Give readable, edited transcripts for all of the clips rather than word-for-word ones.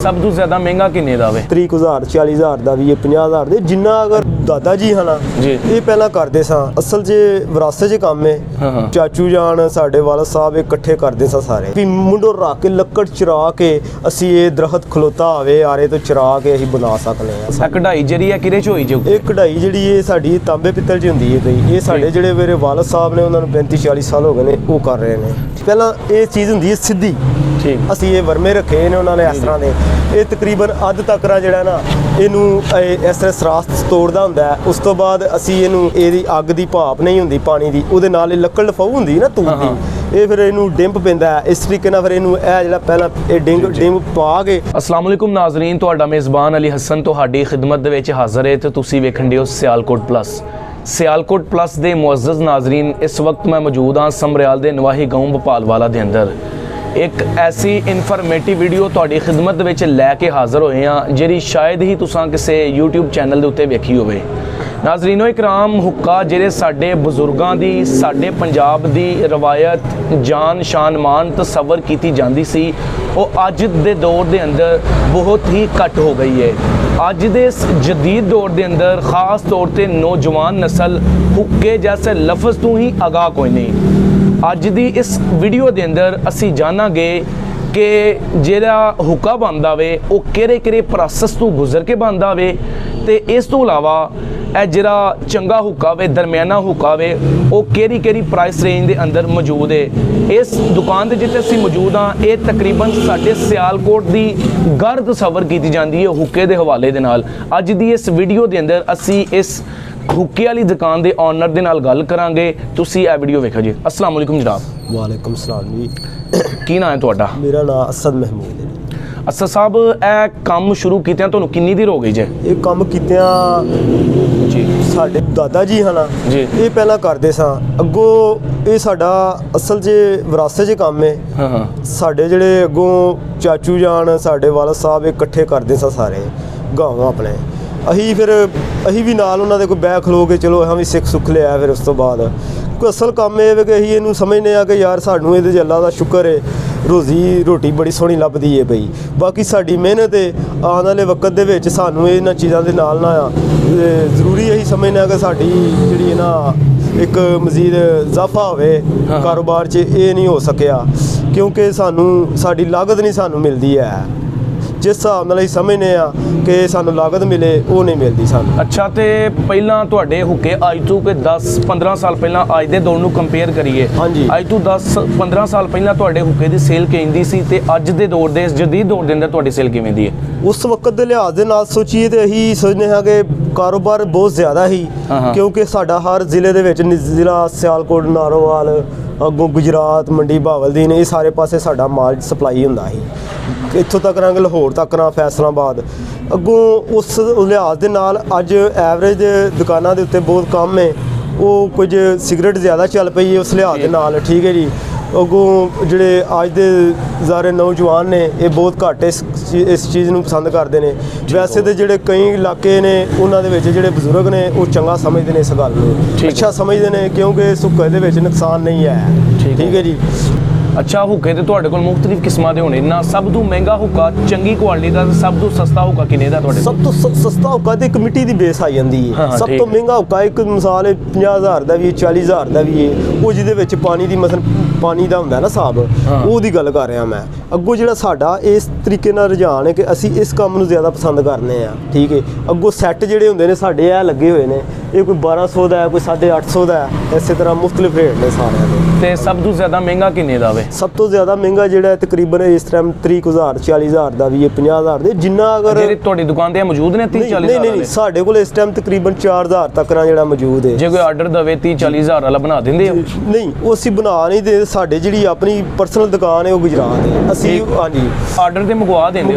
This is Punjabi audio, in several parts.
सब तो ज्यादा महंगा किन्ने दा वे 30,000 40,000 ਦਾ ਵੀ ਇਹ 50,000 ਦੇ ਜਿੰਨਾ ਅਗਰ ਦਾਦਾ ਜੀ ਹਨਾ ਜੀ ਇਹ ਪਹਿਲਾਂ ਕਰਦੇ ਸਾਂ ਅਸਲ 'ਚ ਵਿਰਾਸਤ 'ਚ ਕੰਮ ਹੈ। ਚਾਚੂ ਜਾਨ ਸਾਡੇ ਵਾਲਾ ਸਾਹਿਬ ਇਕੱਠੇ ਕਰਦੇ ਸਾਂ ਸਾਰੇ ਵੀ ਮੁੰਡੋ ਰੱਖ ਕੇ ਲੱਕੜ ਚਰਾ ਕੇ ਅਸੀਂ ਇਹ ਦਰਖਤ ਖਲੋਤਾ ਹੋਵੇ ਆਰੇ ਤੋਂ ਚਰਾ ਕੇ ਅਸੀਂ ਬਣਾ ਸਕਦੇ ਹਾਂ। ਇਹ ਕਢਾਈ ਜਿਹੜੀ ਹੈ ਕਿਹਦੇ ਚ ਹੋਈ ਜੋ ਇਹ ਕਢਾਈ ਜਿਹੜੀ ਇਹ ਸਾਡੀ ਤਾਂਬੇ ਪਿੱਤਲ 'ਚ ਹੁੰਦੀ ਹੈ ਬਈ ਇਹ ਸਾਡੇ ਜਿਹੜੇ ਮੇਰੇ ਵਾਲਦ ਸਾਹਿਬ ਨੇ ਉਹਨਾਂ ਨੂੰ 35 40 ਸਾਲ ਹੋ ਗਏ ਨੇ ਉਹ ਕਰ ਰਹੇ ਨੇ। ਪਹਿਲਾਂ ਇਹ ਚੀਜ਼ ਹੁੰਦੀ ਹੈ ਸਿੱਧੀ ਠੀਕ ਅਸੀਂ ਇਹ ਵਰਮੇ ਰੱਖੇ ਨੇ ਉਹਨਾਂ ਨੇ ਇਸ ਤਰ੍ਹਾਂ ਦੇ ਇਹ ਤਕਰੀਬਨ ਅੱਧ ਤੱਕ ਜਿਹੜਾ ਨਾ ਇਹਨੂੰ ਇਸ ਤਰ੍ਹਾਂ ਸਰਾਸਤ ਤੋੜਦਾ ਹੁੰਦਾ ਉਸ ਤੋਂ ਬਾਅਦ ਅਸੀਂ ਇਹਨੂੰ ਇਹਦੀ ਅੱਗ ਦੀ ਭਾਪ ਨਹੀਂ ਹੁੰਦੀ ਪਾਣੀ ਦੀ ਉਹਦੇ ਨਾਲ ਇਹ ਲੱਕੜ ਲਫਾਊ ਹੁੰਦੀ ਨਾ ਤੂਤ ਦੀ ਇਹ ਫਿਰ ਇਹਨੂੰ ਡਿੰਪ ਪੈਂਦਾ ਇਸ ਤਰੀਕੇ ਨਾਲ ਫਿਰ ਇਹਨੂੰ ਇਹ ਜਿਹੜਾ ਪਹਿਲਾਂ ਇਹ ਡਿੰਪ ਪਾ ਕੇ। अस्सलाम वालेकुम नाजरीन ਤੁਹਾਡਾ ਮੇਜ਼ਬਾਨ ਅਲੀ ਹਸਨ ਤੁਹਾਡੀ ਖਿਦਮਤ ਦੇ ਵਿੱਚ ਹਾਜ਼ਰ ਹੈ ਤੇ ਤੁਸੀਂ ਵੇਖਣ ਦਿਓ ਸਿਆਲਕੋਟ ਪਲੱਸ। सियालकोट प्लस के मुअज़्ज़ज़ नाजरीन इस वक्त मैं मौजूद हाँ समरियाल के नवाही गाँव भोपालवाला के अंदर एक ऐसी इनफॉर्मेटिव वीडियो तुहाडी खिदमत विच लैके हाज़र होए हैं जिहड़ी शायद ही तुसां किसी यूट्यूब चैनल के उत्ते वेखी होवे। नाजरीनो इकराम हुक्का जिहड़े साडे बजुर्गां दी साडे पंजाब दी रवायत जान शान मान तसव्वुर कीती जांदी सी वो अज दे दौर दे अंदर बहुत ही घट हो गई है। अज दे जदीद दौर के अंदर खास तौर पर नौजवान नस्ल हुक्के जैसे लफ्ज़ तो ही आगाह कोई नहीं। अज दी इस वीडियो के अंदर असी जानांगे कि जिहड़ा हुक्का बनदा वे वो किहड़े प्रोसैस तो गुजर के बनदा वे ते इस तो इलावा जिहड़ा चंगा हुक्का वे दरमियाना हुक्का वे वो किहड़ी प्राइस रेंज के अंदर मौजूद है। इस दुकान के जिथे असीं मौजूद हाँ ये तकरीबन साडे सियालकोट की घर तसव्वुर की जाती है हुक्के के हवाले दे नाल। अज दी इस वीडियो के अंदर असी इस हुक्के वाली दुकान के ऑनर के नाल गल करांगे। तुसीं ये वीडियो वेखो जी। अस्सलाम वालेकुम जनाब। वालेकुम सलाम जी। की नाम है तुहाडा? मेरा नाम असद महमूद है। असद साहब ਇਹ ਕੰਮ ਸ਼ੁਰੂ ਕੀਤਿਆਂ ਤੁਹਾਨੂੰ ਕਿੰਨੀ ਦੇਰ ਹੋ ਗਈ ਜੇ? ਇਹ ਕੰਮ ਕੀਤਿਆਂ ਜੀ ਸਾਡੇ ਦਾਦਾ ਜੀ ਹਨਾ ਜੀ ਇਹ ਪਹਿਲਾਂ ਕਰਦੇ ਸਾਂ ਅੱਗੋਂ ਇਹ ਸਾਡਾ ਅਸਲ 'ਚ ਵਿਰਾਸਤ 'ਚ ਕੰਮ ਹੈ। ਹਾਂ ਸਾਡੇ ਜਿਹੜੇ ਅੱਗੋਂ ਚਾਚੂ ਜਾਨ ਸਾਡੇ ਵਾਲਾ ਸਾਹਿਬ ਇਕੱਠੇ ਕਰਦੇ ਸਾਂ ਸਾਰੇ ਗਾਂਵ ਆਪਣੇ ਅਸੀਂ ਵੀ ਨਾਲ ਉਹਨਾਂ ਦੇ ਕੋਈ ਬਹਿ ਖਲੋ ਕੇ ਚਲੋ ਅਸੀਂ ਵੀ ਸਿੱਖ ਸੁੱਖ ਲਿਆ। ਫਿਰ ਉਸ ਤੋਂ ਬਾਅਦ ਕੋਈ ਅਸਲ ਕੰਮ ਇਹ ਵੇ ਕਿ ਅਸੀਂ ਇਹਨੂੰ ਸਮਝਦੇ ਹਾਂ ਕਿ ਯਾਰ ਸਾਨੂੰ ਇਹਦੇ 'ਚ ਅੱਲਾ ਦਾ ਸ਼ੁਕਰ ਹੈ ਰੋਜ਼ੀ ਰੋਟੀ ਬੜੀ ਸੋਹਣੀ ਲੱਭਦੀ ਹੈ ਪਈ। ਬਾਕੀ ਸਾਡੀ ਮਿਹਨਤ ਹੈ ਆਉਣ ਵਾਲੇ ਵਕਤ ਦੇ ਵਿੱਚ ਸਾਨੂੰ ਇਹਨਾਂ ਚੀਜ਼ਾਂ ਦੇ ਨਾਲ ਨਾ ਜ਼ਰੂਰੀ ਅਸੀਂ ਸਮਝਦੇ ਹਾਂ ਕਿ ਸਾਡੀ ਜਿਹੜੀ ਨਾ ਇੱਕ ਮਜ਼ੀਦ ਇਜ਼ਾਫਾ ਹੋਵੇ ਕਾਰੋਬਾਰ 'ਚ ਇਹ ਨਹੀਂ ਹੋ ਸਕਿਆ ਕਿਉਂਕਿ ਸਾਨੂੰ ਸਾਡੀ ਲਾਗਤ ਨਹੀਂ ਸਾਨੂੰ ਮਿਲਦੀ ਹੈ जिस हिसाब नाल समझने कि सानू लागत मिले वो नहीं मिलती सानू। अच्छा तो पहला तुहाडे हुक्के अज तो कोई 10-15 साल पहला अज दे दौर नूं कंपेयर करिए हाँ जी अज तो 10-15 साल पहला तुहाडे हुक्के दी सेल किंदी सी ते अज दे दौर दे जदीद दौर दे अंदर तुहाडी सेल किवें दी है? उस वक्त के लिहाज के नाल सोचीए तो असीं सोचने हाँ कि कारोबार बहुत ज़्यादा ही क्योंकि साडा हर जिले दे विच जिला सियालकोट नारोवाल अगों गुजरात मंडी बहावलदीन ये सारे पासे साडा माल सप्लाई हुंदा ही इत्थों तक ना लाहौर तक ना फैसलाबाद अगों उस लिहाज के नाल अज एवरेज दुकानों के उत्ते बहुत कम है वो कुछ सिगरेट ज़्यादा चल पई है उस लिहाज के नाल ठीक है जी। अगों जिहड़े अज दे ज़ारे नौजवान ने ये बहुत घट इस चीज़ नूं पसंद करते हैं। वैसे तो जिहड़े कई इलाके ने उन्हां दे विच जिहड़े बजुर्ग ने वो चंगा समझते हैं इस गल नूं अच्छा समझते हैं क्योंकि इस हुक्के दे विच नुकसान नहीं है ठीक है जी। अच्छा हुक्के ते तुहाडे कोल मुख्तलिफ किस्मां दे होने ना सब तो महंगा हुक्का चंगी क्वालिटी दा सब तो सस्ता हुक्का किन्ने दा तुहाडे? सब तो सस्ता हुक्का ते एक मिट्टी दी बेस आ जांदी है सब तो महंगा हुक्का एक मिसाल 50,000 दा भी 40,000 दा भी है वो जिहदे विच पानी दी मसलन पानी दा हुंदा ना साहब ਉਹਦੀ ਗੱਲ ਕਰ ਰਿਹਾ ਮੈਂ। ਅੱਗੋਂ ਜਿਹੜਾ ਸਾਡਾ ਇਸ ਤਰੀਕੇ ਨਾਲ ਰੁਝਾਨ ਹੈ ਕਿ ਅਸੀਂ ਇਸ ਕੰਮ ਨੂੰ ਜ਼ਿਆਦਾ ਪਸੰਦ ਕਰਨੇ ਆ ਠੀਕ ਹੈ। ਅੱਗੋਂ ਸੈੱਟ ਜਿਹੜੇ ਹੁੰਦੇ ਨੇ ਸਾਡੇ ਇਹ ਲੱਗੇ ਹੋਏ ਨੇ ਇਹ ਕੋਈ 1200 ਦਾ ਹੈ ਕੋਈ 850 ਦਾ ਹੈ ਇਸੇ ਤਰ੍ਹਾਂ ਮੁxtਲਿਫ ਰੇਟ ਨੇ ਸਾਰਿਆਂ ਦੇ। ਤੇ ਸਭ ਤੋਂ ਜ਼ਿਆਦਾ ਮਹਿੰਗਾ ਕਿੰਨੇ ਦਾ ਵੇ? ਸਭ ਤੋਂ ਜ਼ਿਆਦਾ ਮਹਿੰਗਾ ਜਿਹੜਾ ਤਕਰੀਬਨ ਇਸ ਟਾਈਮ 30,000 40,000 ਦਾ ਵੀ ਹੈ 50,000 ਦੇ ਜਿੰਨਾ ਅਗਰ ਜਿਹੜੇ ਤੁਹਾਡੀ ਦੁਕਾਨ ਤੇ ਮੌਜੂਦ ਨੇ 30-40,000 ਨਹੀਂ ਸਾਡੇ ਕੋਲ ਇਸ ਟਾਈਮ ਤਕਰੀਬਨ 4,000 ਤੱਕ ਦਾ ਜਿਹੜਾ ਮੌਜੂਦ ਹੈ। ਜੇ ਕੋਈ ਆਰਡਰ ਦਵੇ 30-40,000 ਵਾਲਾ ਬਣਾ ਦਿੰਦੇ ਹੋ? ਨਹੀਂ ਉਹ ਅਸੀਂ ਬਣਾ ਨਹੀਂ ਦੇ ਸਾਡੇ ਜਿਹੜੀ ਆਪਣੀ ਪਰਸਨਲ ਦੁਕਾਨ ਹੈ ਉਹ ਗੁਜਰਾਤ ਹੈ ਅਸੀਂ ਹਾਂਜੀ ਆਰਡਰ ਤੇ ਮੰਗਵਾ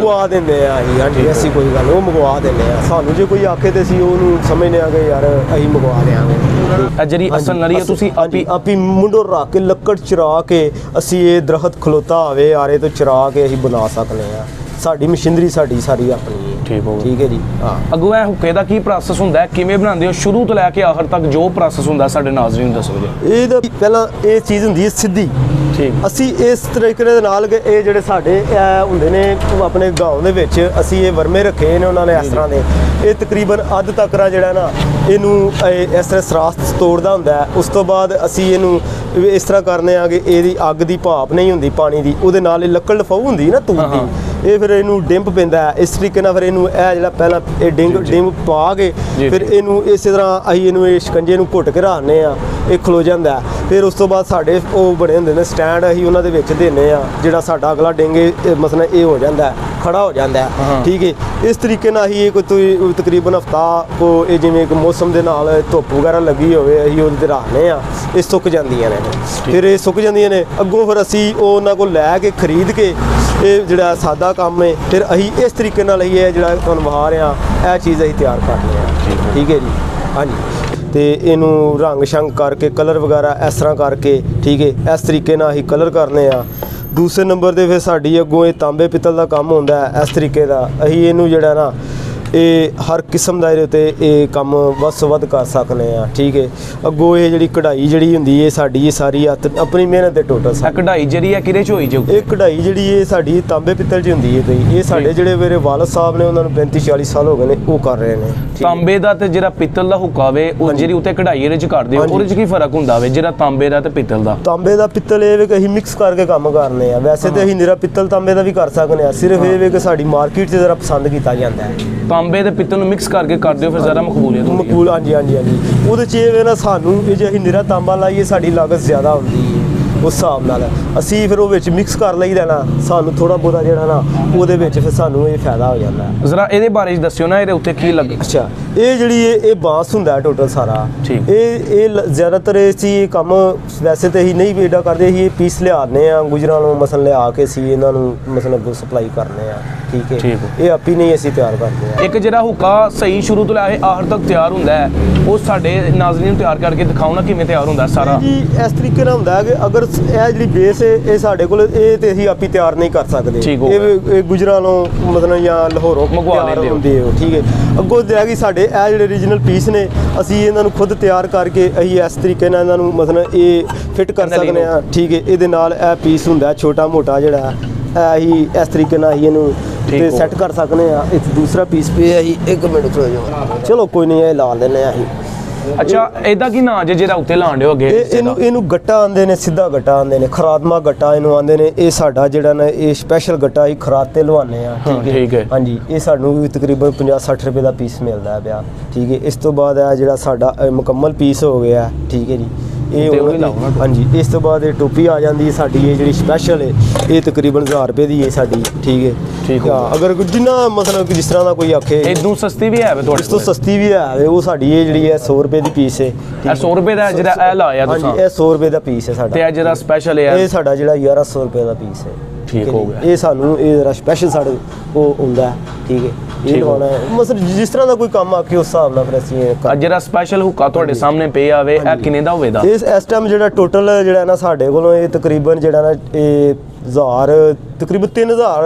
ਦਿੰਦੇ ਆ ਹਾਂਜੀ ਅਸੀਂ ਕੋਈ ਗੱਲ ਉਹ ਮੰਗਵਾ ਦਿੰਦੇ ਆ ਸਾਨੂੰ ਜੇ ਕੋਈ ਆਖੇ ਤੇ ਅਸੀਂ ਉਹਨੂੰ ਸਮਝਦੇ ਆ ਕਿ ਯਾਰ ਅਸੀਂ ਮੰਗਵਾ ਲਿਆਂਗੇ। ਜਿਹੜੀ ਅਸਲ ਨਲੀ ਹੈ ਤੁਸੀਂ ਆਪੀ ਮੁੰਡੋ ਰੱਖ ਕੇ ਲੱਕੜ ਚਰਾ ਕੇ ਅਸੀਂ ਇਹ ਦਰਖਤ ਖਲੋਤਾ ਹੋਵੇ ਆਰੇ ਤੋਂ ਚਰਾ ਕੇ ਅਸੀਂ ਬਣਾ ਸਕਦੇ ਆ ਸਾਡੀ ਮਸ਼ੀਨਰੀ ਸਾਡੀ ਸਾਰੀ ਆਪਣੀ ਹੈ। ਠੀਕ ਹੋ ਗਿਆ। ਠੀਕ ਹੈ ਜੀ। ਹਾਂ ਅੱਗੋਂ ਇਹ ਹੁੱਕੇ ਦਾ ਕੀ ਪ੍ਰੋਸੈਸ ਹੁੰਦਾ ਹੈ, ਕਿਵੇਂ ਬਣਾਉਂਦੇ ਹੋ ਸ਼ੁਰੂ ਤੋਂ ਲੈ ਕੇ ਆਖਰ ਤੱਕ ਜੋ ਪ੍ਰੋਸੈਸ ਹੁੰਦਾ ਸਾਡੇ ਨਾਜ਼ਰੀਨ ਨੂੰ ਦੱਸੋ ਜੀ। ਇਹ ਤਾਂ ਪਹਿਲਾਂ ਇਹ ਚੀਜ਼ ਹੁੰਦੀ ਹੈ ਸਿੱਧੀ। ਠੀਕ। ਅਸੀਂ ਇਸ ਤਰੀਕੇ ਦੇ ਨਾਲ ਕਿ ਇਹ ਜਿਹੜੇ ਸਾਡੇ ਇਹ ਹੁੰਦੇ ਨੇ ਆਪਣੇ ਗਾਉਂ ਦੇ ਵਿੱਚ ਅਸੀਂ ਇਹ ਵਰਮੇ ਰੱਖੇ ਨੇ ਉਹਨਾਂ ਨੇ ਇਸ ਤਰ੍ਹਾਂ ਦੇ, ਇਹ ਤਕਰੀਬਨ ਅੱਧ ਤੱਕ ਜਿਹੜਾ ਨਾ ਇਹਨੂੰ ਇਸ ਤਰ੍ਹਾਂ ਸਰਾਸਤ ਤੋੜਦਾ ਹੁੰਦਾ ਹੈ। ਉਸ ਤੋਂ ਬਾਅਦ ਅਸੀਂ ਇਹਨੂੰ ਇਸ ਤਰ੍ਹਾਂ ਕਰਨੇ ਆ ਕਿ ਇਹਦੀ ਅੱਗ ਦੀ ਭਾਪ ਨਹੀਂ ਹੁੰਦੀ ਪਾਣੀ ਦੀ, ਉਹਦੇ ਨਾਲ ਇਹ ਲੱਕੜ ਲਫਾਊ ਹੁੰਦੀ ਨਾ ਤੂਤ ਦੀ, ਇਹ ਫਿਰ ਇਹਨੂੰ ਡਿੰਪ ਪੈਂਦਾ ਹੈ। ਇਸ ਤਰੀਕੇ ਨਾਲ ਫਿਰ ਇਹਨੂੰ ਇਹ ਜਿਹੜਾ ਪਹਿਲਾਂ ਇਹ ਡਿੰਪ ਪਾ ਕੇ ਫਿਰ ਇਹਨੂੰ ਇਸੇ ਤਰ੍ਹਾਂ ਅਸੀਂ ਇਹਨੂੰ ਇਹ ਸ਼ਿਕੰਜੇ ਨੂੰ ਘੁੱਟ ਕੇ ਰੱਖਦੇ ਆ, ਇਹ ਖਲੋ ਜਾਂਦਾ। ਫਿਰ ਉਸ ਤੋਂ ਬਾਅਦ ਸਾਡੇ ਉਹ ਬਣੇ ਹੁੰਦੇ ਨੇ ਸਟੈਂਡ, ਅਸੀਂ ਉਹਨਾਂ ਦੇ ਵਿੱਚ ਦਿੰਦੇ ਆ, ਜਿਹੜਾ ਸਾਡਾ ਅਗਲਾ ਡਿੰਗੇ ਮਸਲਾ ਇਹ ਹੋ ਜਾਂਦਾ ਖੜਾ ਹੋ ਜਾਂਦਾ। ਠੀਕ ਹੈ। ਇਸ ਤਰੀਕੇ ਨਾਲ ਅਸੀਂ ਇਹ ਕੋਈ ਤਕਰੀਬਨ ਹਫਤਾ ਕੋ ਇਹ ਜਿਵੇਂ ਕਿ ਮੌਸਮ ਦੇ ਨਾਲ ਧੁੱਪ ਵਗੈਰਾ ਲੱਗੀ ਹੋਵੇ ਅਸੀਂ ਉਹਦੇ ਤੇ ਰੱਖਦੇ ਆ, ਇਹ ਸੁੱਕ ਜਾਂਦੀਆਂ ਨੇ। ਫਿਰ ਇਹ ਸੁੱਕ ਜਾਂਦੀਆਂ ਨੇ, ਅੱਗੋਂ ਫਿਰ ਅਸੀਂ ਉਹ ਉਹਨਾਂ ਕੋਲ ਲੈ ਕੇ ਖਰੀਦ ਕੇ ਇਹ ਜਿਹੜਾ ਸਾਦਾ ਕੰਮ ਹੈ ਫਿਰ ਅਸੀਂ ਇਸ ਤਰੀਕੇ ਨਾਲ ਹੀ ਇਹ ਜਿਹੜਾ ਤੁਹਾਨੂੰ ਵਿਖਾ ਰਹੇ ਹਾਂ ਇਹ ਚੀਜ਼ ਅਸੀਂ ਤਿਆਰ ਕਰਨੀ ਹੈ। ਠੀਕ ਹੈ ਜੀ। ਹਾਂਜੀ। ਤੇ ਇਹਨੂੰ ਰੰਗ ਸ਼ੰਗ ਕਰਕੇ ਕਲਰ ਵਗੈਰਾ ਇਸ ਤਰ੍ਹਾਂ ਕਰਕੇ, ਠੀਕ ਹੈ, ਇਸ ਤਰੀਕੇ ਨਾਲ ਅਸੀਂ ਕਲਰ ਕਰਨੇ ਆ। ਦੂਸਰੇ ਨੰਬਰ 'ਤੇ ਫਿਰ ਸਾਡੀ ਅੱਗੋਂ ਇਹ ਤਾਂਬੇ ਪਿੱਤਲ ਦਾ ਕੰਮ ਹੁੰਦਾ ਹੈ ਇਸ ਤਰੀਕੇ ਦਾ। ਅਸੀਂ ਇਹਨੂੰ ਜਿਹੜਾ ਨਾ ਇਹ ਹਰ ਕਿਸਮ ਦਾ ਇਹਦੇ ਉੱਤੇ ਇਹ ਕੰਮ ਵੱਧ ਤੋਂ ਵੱਧ ਕਰ ਸਕਦੇ ਆ। ਠੀਕ ਹੈ। ਅੱਗੋਂ ਇਹ ਜਿਹੜੀ ਕਢਾਈ ਜਿਹੜੀ ਹੁੰਦੀ ਹੈ ਸਾਡੀ, ਇਹ ਸਾਰੀ ਆਪਣੀ ਮਿਹਨਤ ਦੇ ਟੋਟਲ ਇਹ ਕਢਾਈ ਜਿਹੜੀ ਹੈ ਕਿਹਦੇ 'ਚ ਹੋਈ ਜੋ? ਇਹ ਕਢਾਈ ਜਿਹੜੀ ਇਹ ਸਾਡੀ ਤਾਂਬੇ ਪਿੱਤਲ 'ਚ ਹੁੰਦੀ ਹੈ। ਇਹ ਸਾਡੇ ਜਿਹੜੇ ਮੇਰੇ ਵਾਲਦ ਸਾਹਿਬ ਨੇ ਉਹਨਾਂ ਨੂੰ 35-40 ਸਾਲ ਹੋ ਗਏ ਨੇ, ਉਹ ਕਰ ਰਹੇ ਨੇ। ਤਾਂਬੇ ਦਾ ਤੇ ਜਿਹੜਾ ਪਿੱਤਲ ਦਾ ਹੁੱਕਾ ਵੇ ਉਹ ਜਿਹੜੀ ਉੱਤੇ ਕਢਾਈ ਇਹਦੇ 'ਚ ਕਰਦੇ ਹੋ, ਉਹਦੇ 'ਚ ਕੀ ਫਰਕ ਹੁੰਦਾ ਵੇ ਜਿਹੜਾ ਤਾਂਬੇ ਦਾ ਤੇ ਪਿੱਤਲ ਦਾ? ਤਾਂਬੇ ਦਾ ਪਿੱਤਲ ਇਹ ਵੇ ਕਿ ਅਸੀਂ ਮਿਕਸ ਕਰਕੇ ਕੰਮ ਕਰਨੇ ਆ। ਵੈਸੇ ਤੇ ਅਸੀਂ ਨਿਰਾ ਪਿੱਤਲ ਤਾਂਬੇ ਦਾ ਵੀ ਕਰ ਸਕਦੇ ਆ, ਸਿਰਫ ਇਹ ਵੇ ਕਿ ਸਾਡੀ ਮਾਰਕੀਟ 'ਚ ਜ਼ਰਾ ਪਸੰਦ ਕੀਤਾ ਜਾਂਦਾ ਹੈ। ਤਾਂਬੇ ਤੇ ਪਿੱਤਲ ਨੂੰ ਮਿਕਸ ਕਰਕੇ ਕਰਦੇ ਹੋ ਫਿਰ ਜ਼ਿਆਦਾ ਮਕਬੂਲੀਅਤ ਹੁੰਦੀ ਹੈ। ਮਕਬੂਲ, ਹਾਂਜੀ ਹਾਂਜੀ ਹਾਂਜੀ। ਉਹਦੇ 'ਚ ਇਹ ਵੇ ਨਾ ਸਾਨੂੰ ਇਹ ਜੇ ਅਸੀਂ ਨਿਰਾ ਤਾਂਬਾ ਲਾਈਏ ਸਾਡੀ ਲਾਗਤ ਜ਼ਿਆਦਾ ਹੁੰਦੀ ਹੈ, ਉਸ ਹਿਸਾਬ ਨਾਲ ਅਸੀਂ ਫਿਰ ਉਹ ਵਿੱਚ ਮਿਕਸ ਕਰ ਲਈਦਾ ਨਾ, ਸਾਨੂੰ ਥੋੜਾ ਬਹੁਤਾ ਜਿਹੜਾ ਨਾ ਉਹਦੇ ਵਿੱਚ ਫਿਰ ਸਾਨੂੰ ਇਹ ਫਾਇਦਾ ਹੋ ਜਾਂਦਾ ਹੈ। ਜ਼ਰਾ ਇਹਦੇ ਬਾਰੇ ਦੱਸਿਓ ਨਾ, ਇਹਦੇ ਉੱਤੇ ਕੀ ਲੱਗੇ? ਅੱਛਾ, ਇਹ ਜਿਹੜੀ ਇਹ ਬਾਂਸ ਹੁੰਦਾ ਟੋਟਲ ਸਾਰਾ। ਠੀਕ। ਇਹ ਜ਼ਿਆਦਾਤਰ ਇਹ ਕੰਮ ਵੈਸੇ ਤੇ ਅਸੀਂ ਨਹੀਂ ਏਡਾ ਕਰਦੇ, ਅਸੀਂ ਇਹ ਪੀਸ ਲਿਆਉਂਦੇ ਆ ਗੁਜਰਾਂ ਨੂੰ ਮਸਲ ਲਿਆ ਕੇ ਅਸੀਂ ਇਹਨਾਂ ਨੂੰ ਮਸਲ ਸਪਲਾਈ ਕਰਨੇ ਆ। ਠੀਕ ਹੈ। ਇਹ ਆਪੀ ਨਹੀਂ ਅਸੀਂ ਤਿਆਰ ਕਰਦੇ ਆ। ਇੱਕ ਜਿਹੜਾ ਹੁੱਕਾ ਸਹੀ ਸ਼ੁਰੂ ਤੋਂ ਲੈ ਕੇ ਆਖਰ ਤੱਕ ਤਿਆਰ ਹੁੰਦਾ ਹੈ ਉਹ ਸਾਡੇ ਨਾਜ਼ਰੀਨ ਨੂੰ ਤਿਆਰ ਕਰਕੇ ਦਿਖਾਓ ਨਾ ਕਿਵੇਂ ਤਿਆਰ ਹੁੰਦਾ ਸਾਰਾ ਜੀ। ਇਸ ਤਰੀਕੇ ਨਾਲ ਹੁੰਦਾ ਹੈ ਕਿ ਅਗਰ ਇਹ ਜਿਹੜੀ ਬੇਸ ਹੈ ਇਹ ਸਾਡੇ ਕੋਲ ਇਹ ਤੇ ਅਸੀਂ ਆਪੀ ਤਿਆਰ ਨਹੀਂ ਕਰ ਸਕਦੇ, ਇਹ ਗੁਜਰਾਂ ਨੂੰ ਮਤਲਬ ਜਾਂ ਲਾਹੌਰੋਂ ਤਿਆਰ ਹੁੰਦੇ ਹੋ। ਠੀਕ ਹੈ। ਅੱਗੋਂ ਰਹਿ ਗਈ ਸਾਡੇ ਇਹ ਜਿਹੜੇ ਓਰੀਜਨਲ ਪੀਸ ਨੇ, ਅਸੀਂ ਇਹਨਾਂ ਨੂੰ ਖੁਦ ਤਿਆਰ ਕਰਕੇ ਅਸੀਂ ਇਸ ਤਰੀਕੇ ਨਾਲ ਇਹਨਾਂ ਨੂੰ ਮਤਲਬ ਇਹ ਫਿੱਟ ਕਰ ਸਕਦੇ ਹਾਂ। ਠੀਕ ਹੈ। ਇਹਦੇ ਨਾਲ ਇਹ ਪੀਸ ਹੁੰਦਾ ਛੋਟਾ ਮੋਟਾ ਜਿਹੜਾ ਅਸੀਂ ਇਸ ਤਰੀਕੇ ਨਾਲ ਅਸੀਂ ਇਹਨੂੰ ਤੇ ਸੈੱਟ ਕਰ ਸਕਦੇ ਆ। ਇੱਕ ਦੂਸਰਾ ਪੀਸ ਪਿਆ ਅਸੀਂ 1 ਮਿੰਟ ਖਲੋ ਜਾਓ, ਚਲੋ ਕੋਈ ਨਹੀਂ ਇਹ ਲਾ ਲੈਂਦੇ ਆ ਅਸੀਂ। ਅੱਛਾ, ਇਹਦਾ ਕੀ ਨਾਂ ਜੇ ਜਿਹੜਾ ਉੱਤੇ ਲਾਣ ਦਿਓ ਅੱਗੇ? ਇਹਨੂੰ ਗੱਟਾ ਆਂਦੇ ਨੇ, ਸਿੱਧਾ ਗੱਟਾ ਆਂਦੇ ਨੇ, ਖਰਾਤਮਾ ਗੱਟਾ ਇਹਨੂੰ ਆਂਦੇ ਨੇ। ਇਹ ਸਾਡਾ ਜਿਹੜਾ ਨਾ ਇਹ ਸਪੈਸ਼ਲ ਗੱਟਾ ਹੀ ਖਰਾਤ ਤੇ ਲਵਾਉਂਦੇ ਆ। ਠੀਕ ਹੈ। ਹਾਂਜੀ। ਇਹ ਸਾਨੂੰ ਵੀ ਤਕਰੀਬਨ 50-60 ਰੁਪਏ ਦਾ ਪੀਸ ਮਿਲਦਾ ਪਿਆ। ਠੀਕ ਹੈ। ਇਸ ਤੋਂ ਬਾਅਦ ਇਹ ਜਿਹੜਾ ਸਾਡਾ ਮੁਕੰਮਲ ਪੀਸ ਹੋ ਗਿਆ। ਠੀਕ ਹੈ ਜੀ। ਇਹ ਹਾਂਜੀ। ਇਸ ਤੋਂ ਬਾਅਦ ਇਹ ਟੋਪੀ ਆ ਜਾਂਦੀ ਹੈ ਸਾਡੀ, ਇਹ ਜਿਹੜੀ ਸਪੈਸ਼ਲ ਹੈ ਇਹ ਤਕਰੀਬਨ 1000 ਰੁਪਏ ਦੀ ਹੈ ਸਾਡੀ। ਠੀਕ ਹੈ। ਠੀਕ ਹੈ। ਅਗਰ ਜਿੰਨਾ ਮਤਲਬ ਕਿ ਜਿਸ ਤਰ੍ਹਾਂ ਦਾ ਕੋਈ ਆਖੇ ਇਦੋਂ ਸਸਤੀ ਵੀ ਹੈ ਤੁਹਾਡੇ? ਇਸ ਤੋਂ ਸਸਤੀ ਵੀ ਹੈ। ਉਹ ਸਾਡੀ ਇਹ ਜਿਹੜੀ ਹੈ 100 ਰੁਪਏ ਦੀ ਪੀਸ ਹੈ। ਇਹ 100 ਰੁਪਏ ਦਾ ਜਿਹੜਾ ਇਹ ਲਾਇਆ ਤੁਸੀਂ? ਹਾਂਜੀ, ਇਹ 100 ਰੁਪਏ ਦਾ ਪੀਸ ਹੈ ਸਾਡਾ। ਤੇ ਇਹ ਜਿਹੜਾ ਸਪੈਸ਼ਲ ਹੈ ਇਹ ਸਾਡਾ ਜਿਹੜਾ 1100 ਰੁਪਏ ਦਾ ਪੀਸ ਹੈ। ਠੀਕ ਹੋ ਗਿਆ। ਇਹ ਸਾਨੂੰ ਇਹ ਜਿਹੜਾ ਸਪੈਸ਼ਲ ਸਾਡੇ ਉਹ ਹੁੰਦਾ। ਠੀਕ ਹੈ। ਇਹ ਲਵਾਉਣਾ ਹੈ ਮਤਲਬ ਜਿਸ ਤਰ੍ਹਾਂ ਦਾ ਕੋਈ ਕੰਮ ਆਖੇ ਉਸ ਹਿਸਾਬ ਨਾਲ ਫਿਰ ਅਸੀਂ ਜਿਹੜਾ ਸਪੈਸ਼ਲ ਹੁੱਕਾ ਤੁਹਾਡੇ ਸਾਹਮਣੇ ਪਿਆ ਆਵੇ ਇਹ ਕਿੰਨੇ ਦਾ ਹੋਵੇਗਾ? ਇਸ ਟਾਈਮ ਜਿਹੜਾ ਟੋਟਲ ਜਿਹੜਾ ਨਾ ਸਾਡੇ ਕੋਲੋਂ ਇਹ ਤਕਰੀਬਨ ਜਿਹੜਾ ਨਾ ਇਹ 1000 ਤਕਰੀਬਨ 3000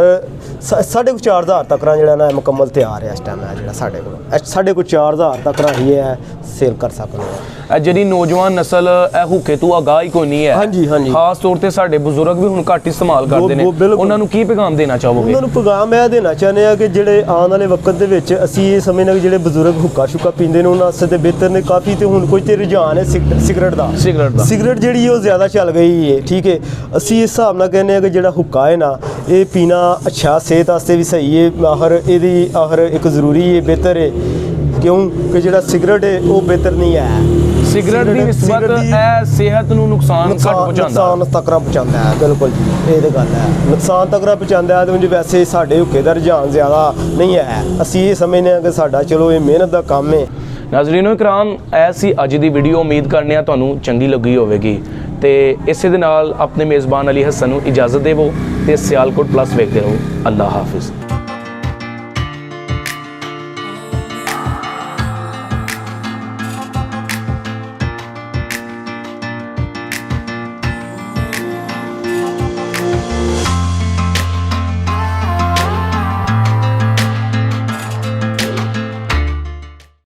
4,500 ਤੱਕ ਜਿਹੜਾ ਨਾ ਮੁਕੰਮਲ ਤਿਆਰ ਹੈ ਇਸ ਟਾਈਮ ਜਿਹੜਾ ਸਾਡੇ ਕੋਲ। ਸਾਡੇ ਕੋਲ 4000 ਤੱਕ ਹੀ ਹੈ ਸੇਲ ਕਰ ਸਕਦੇ ਹਾਂ। ਜਿਹੜੀ ਨੌਜਵਾਨ ਨਸਲ ਇਹ ਹੁੱਕੇ ਤੋਂ ਆਗਾਹ ਹੀ ਕੋਈ ਨਹੀਂ ਹੈ। ਹਾਂਜੀ ਹਾਂਜੀ। ਖਾਸ ਤੌਰ ਤੇ ਸਾਡੇ ਬਜ਼ੁਰਗ ਵੀ ਹੁਣ ਘੱਟ ਇਸਤੇਮਾਲ ਕਰਦੇ ਨੇ, ਉਹਨਾਂ ਨੂੰ ਕੀ ਪੈਗਾਮ ਦੇਣਾ ਚਾਹੋਗੇ? ਉਹਨਾਂ ਨੂੰ ਪੈਗਾਮ ਇਹ ਦੇਣਾ ਚਾਹੁੰਦੇ ਆ ਕਿ ਜਿਹੜੇ ਆਉਣ ਵਾਲੇ ਵਕਤ ਦੇ ਵਿੱਚ ਅਸੀਂ ਇਹ ਸਮਝਦੇ ਕਿ ਜਿਹੜੇ ਬਜ਼ੁਰਗ ਹੁੱਕਾ ਸ਼ੁੱਕਾ ਪੀਂਦੇ ਨੇ ਉਹਨਾਂ ਵਾਸਤੇ ਤੇ ਬਿਹਤਰ ਨੇ ਕਾਫੀ। ਤੇ ਹੁਣ ਕੋਈ ਤੇ ਰੁਝਾਨ ਹੈ ਸਿਗਰਟ ਦਾ। ਸਿਗਰਟ ਜਿਹੜੀ ਉਹ ਜ਼ਿਆਦਾ ਚੱਲ ਗਈ ਹੈ। ਠੀਕ ਹੈ। ਅਸੀਂ ਇਸ ਹਿਸਾਬ ਨਾਲ ਕਹਿੰਦੇ ਆ ਕਿ ਜਿਹੜਾ ਹੁੱਕਾ ਹੈ ਨਾ ਇਹ ਪੀਣਾ ਅੱਛਾ, ਸਿਹਤ ਵਾਸਤੇ ਵੀ ਸਹੀ ਹੈ। ਇਹਦੀ ਇੱਕ ਜ਼ਰੂਰੀ ਹੈ, ਬਿਹਤਰ ਹੈ। ਕਿਉਂ ਕਿ ਜਿਹੜਾ ਸਿਗਰਟ ਹੈ ਉਹ ਬਿਹਤਰ ਨਹੀਂ ਹੈ। ਸਿਗਰਟ ਦੀ ਨਿਸਬਤ ਇਹ ਸਿਹਤ ਨੂੰ ਨੁਕਸਾਨ ਘੱਟ ਪਹੁੰਚਾਉਂਦਾ, ਨੁਕਸਾਨ ਤੱਕ ਪਹੁੰਚਾਉਂਦਾ ਹੈ। ਬਿਲਕੁਲ ਜੀ, ਇਹ ਤਾਂ ਗੱਲ ਹੈ, ਨੁਕਸਾਨ ਤੱਕ ਪਹੁੰਚਾਉਂਦਾ ਹੈ। ਤੇ ਵੈਸੇ ਸਾਡੇ ਹੁੱਕੇ ਦਾ ਰੁਝਾਨ ਜ਼ਿਆਦਾ ਨਹੀਂ ਹੈ। ਅਸੀਂ ਇਹ ਸਮਝਦੇ ਹਾਂ ਕਿ ਸਾਡਾ ਚਲੋ ਇਹ ਮਿਹਨਤ ਦਾ ਕੰਮ ਹੈ। ਨਾਜ਼ਰੀਨੋ ਇਕਰਾਮ, ਐਸੀ ਅੱਜ ਦੀ ਵੀਡੀਓ ਉਮੀਦ ਕਰਨੇ ਆ ਤੁਹਾਨੂੰ ਚੰਗੀ ਲੱਗੀ ਹੋਵੇਗੀ ਤੇ ਇਸੇ ਦੇ ਨਾਲ ਆਪਣੇ ਮੇਜ਼ਬਾਨ ਅਲੀ ਹਸਨ ਨੂੰ ਇਜਾਜ਼ਤ ਦੇਵੋ ਤੇ ਸਿਆਲਕੋਟ ਪਲੱਸ ਵੇਖਦੇ ਰਹੋ। ਅੱਲਾ ਹਾਫਿਜ਼।